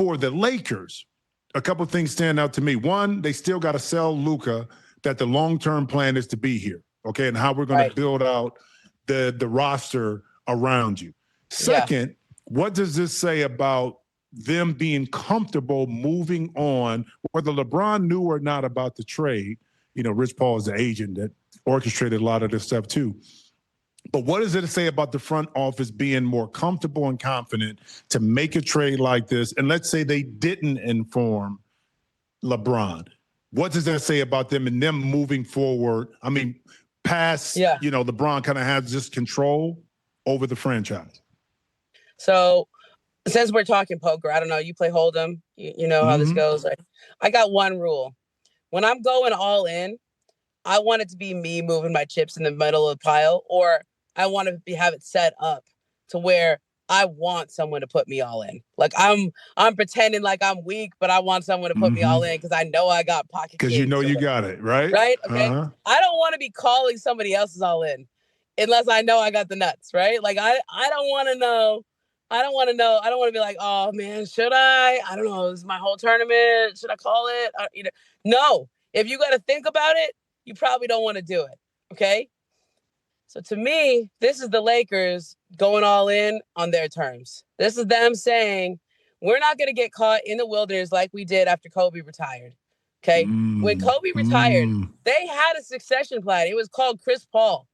for the Lakers, a couple of things stand out to me. One, they still got to sell Luka that the long-term plan is to be here, okay, and how we're going to build out the roster around you. Second, what does this say about them being comfortable moving on, whether LeBron knew or not about the trade? You know, Rich Paul is the agent that orchestrated a lot of this stuff too. But what does it say about the front office being more comfortable and confident to make a trade like this? And let's say they didn't inform LeBron. What does that say about them and them moving forward? I mean, past, you know, LeBron kind of has this control over the franchise. So since we're talking poker, I don't know, you play Hold'em, you know how this goes. I got one rule. When I'm going all in, I want it to be me moving my chips in the middle of the pile, or I want to have it set up to where I want someone to put me all in. Like I'm pretending like I'm weak, but I want someone to put me all in because I know I got pocket. Because you know you got it, right? Right? Okay. I don't want to be calling somebody else's all in unless I know I got the nuts, right? Like I don't want to know. I don't want to know. I don't want to be like, oh man, should I? I don't know. This is my whole tournament. Should I call it? You know, no. If you got to think about it, you probably don't want to do it. Okay. So to me, this is the Lakers going all in on their terms. This is them saying, we're not going to get caught in the wilderness like we did after Kobe retired. Okay. When Kobe retired, they had a succession plan. It was called Chris Paul.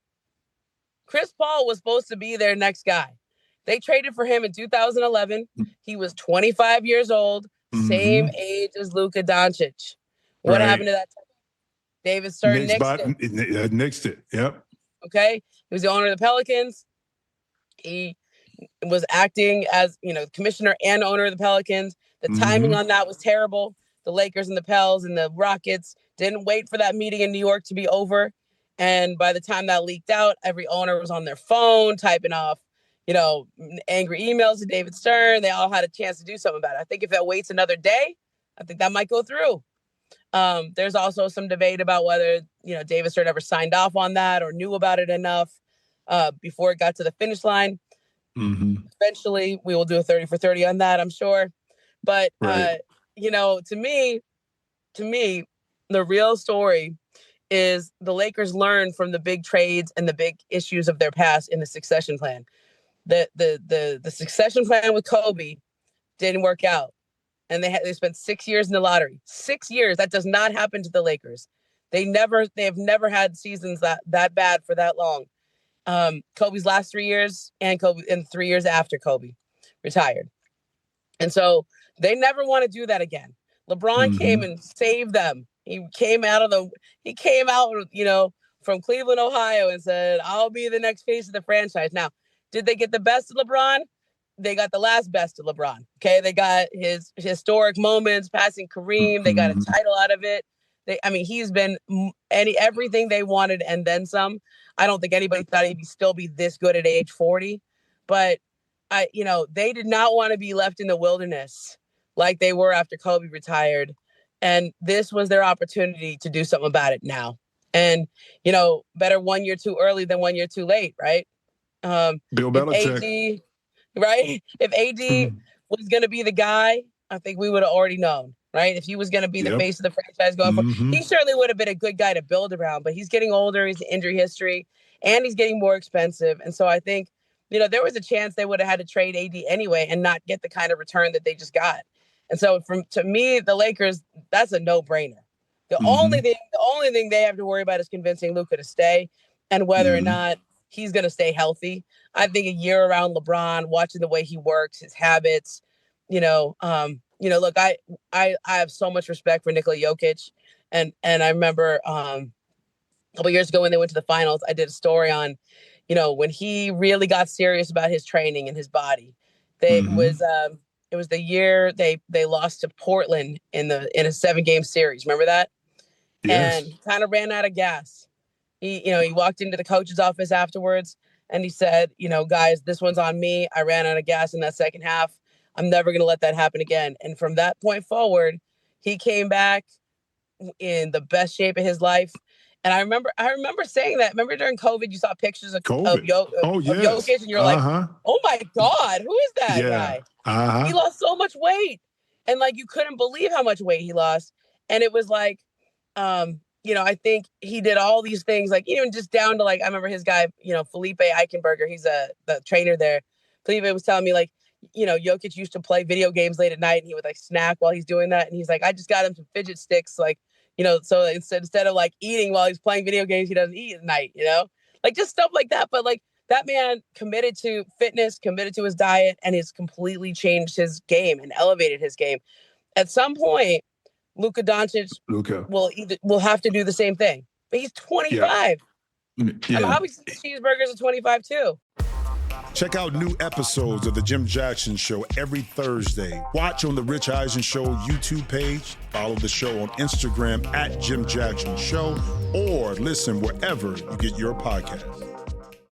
Chris Paul was supposed to be their next guy. They traded for him in 2011. He was 25 years old, same age as Luka Doncic. What happened to that time? David Stern nixed it. Yep. Okay. He was the owner of the Pelicans. He was acting as, you know, commissioner and owner of the Pelicans. The timing on that was terrible. The Lakers and the Pels and the Rockets didn't wait for that meeting in New York to be over. And by the time that leaked out, every owner was on their phone typing off, you know, angry emails to David Stern. They all had a chance to do something about it. I think if that waits another day, I think that might go through. There's also some debate about whether, you know, David Stern ever signed off on that or knew about it enough before it got to the finish line. Eventually, we will do a 30 for 30 on that, I'm sure. But, you know, to me, the real story is the Lakers learned from the big trades and the big issues of their past in the succession plan. The succession plan with Kobe didn't work out. And they spent 6 years in the lottery. 6 years. That does not happen to the Lakers. They have never had seasons that bad for that long. Kobe's last 3 years and 3 years after Kobe retired. And so they never want to do that again. LeBron came and saved them. He came out, you know, from Cleveland, Ohio and said, I'll be the next face of the franchise. Now, did they get the best of LeBron? They got the last best of LeBron. Okay. They got his historic moments, passing Kareem. They got a title out of it. He's been everything they wanted and then some. I don't think anybody thought he'd still be this good at age 40, but they did not want to be left in the wilderness like they were after Kobe retired. And this was their opportunity to do something about it now. And, you know, better 1 year too early than 1 year too late, right? Bill Belichick. Right? If AD was going to be the guy, I think we would have already known, right? If he was going to be the face of the franchise going forward, he certainly would have been a good guy to build around, but he's getting older, he's injury history, and he's getting more expensive. And so I think, you know, there was a chance they would have had to trade AD anyway and not get the kind of return that they just got. And so to me, the Lakers, that's a no-brainer. The only thing they have to worry about is convincing Luka to stay and whether or not he's going to stay healthy. I think a year around LeBron, watching the way he works, his habits, look, I have so much respect for Nikola Jokic. And I remember a couple years ago when they went to the finals, I did a story on, you know, when he really got serious about his training and his body. It was the year they lost to Portland in a 7-game series. Remember that? Yes. And kind of ran out of gas. He walked into the coach's office afterwards and he said, you know, guys, this one's on me. I ran out of gas in that second half. I'm never going to let that happen again. And from that point forward, he came back in the best shape of his life. And I remember saying that. Remember during COVID, you saw pictures of Jokic and you're like, oh my God, who is that guy? He lost so much weight. And like, you couldn't believe how much weight he lost. And it was like, I think he did all these things, like even just down to like, I remember his guy, Felipe Eichenberger, he's the trainer there. Felipe was telling me like, Jokic used to play video games late at night and he would like snack while he's doing that. And he's like, I just got him some fidget sticks, like, so instead of like eating while he's playing video games, he doesn't eat at night, like just stuff like that. But like that man committed to fitness, committed to his diet, and has completely changed his game and elevated his game. At some point, Luka Doncic will have to do the same thing. But he's 25. Yeah. I'm obviously cheeseburgers are 25 too. Check out new episodes of The Jim Jackson Show every Thursday. Watch on the Rich Eisen Show YouTube page. Follow the show on Instagram @Jim Jackson Show, or listen wherever you get your podcasts.